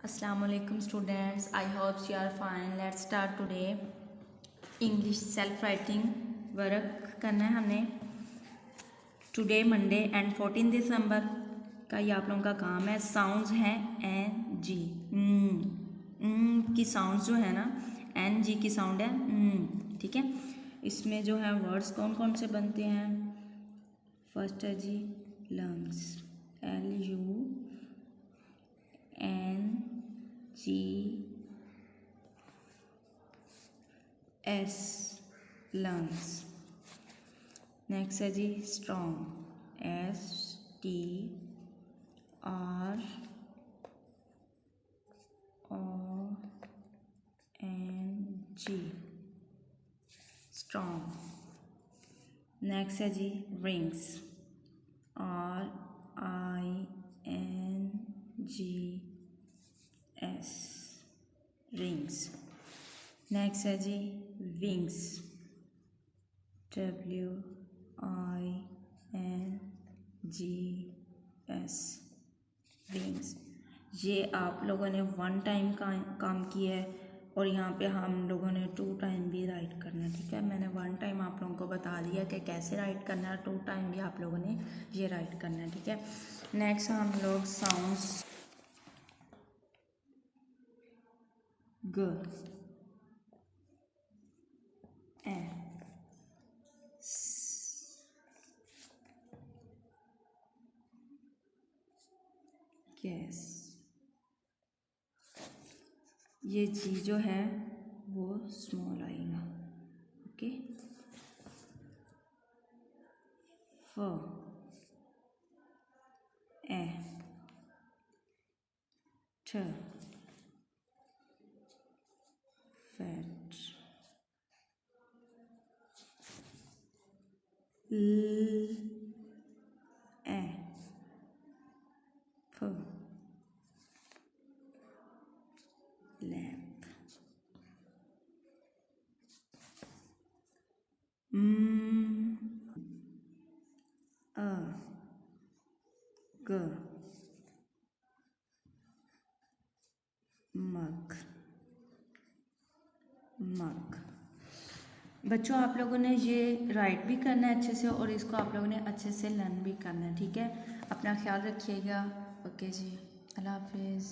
Assalamualaikum students, I hope you are fine. Let's start today. English self writing work करना है हमने today Monday and 14 दिसंबर का ये आप लोगों का काम है। साउंड्स हैं एन जी की साउंड्स जो है ना एन जी की साउंड है ठीक है। इसमें जो है वर्ड्स कौन कौन से बनते हैं। फर्स्ट है जी लंग्स LUNGS लंग्स। नेक्स्ट है G strong STRONG strong. Next है जी रिंग्स RINGS रिंग्स। नेक्स्ट है जी विंग्स WINGS विंग्स। ये आप लोगों ने 1 टाइम का काम किया है और यहाँ पे हम लोगों ने 2 टाइम भी राइट करना है ठीक है। मैंने 1 टाइम आप लोगों को बता दिया कि कैसे राइट करना है, 2 टाइम भी आप लोगों ने ये राइट करना है ठीक है। नेक्स्ट हम लोग साउंड्स ग ए गैस। ये जी जो है वो स्मॉल आएगा ओके। फ ए ठ फैट ल ए फ लैप अ ग मग मग। बच्चों आप लोगों ने ये राइट भी करना है अच्छे से और इसको आप लोगों ने अच्छे से लर्न भी करना है ठीक है। अपना ख्याल रखिएगा ओके जी, अल्लाह हाफिज़।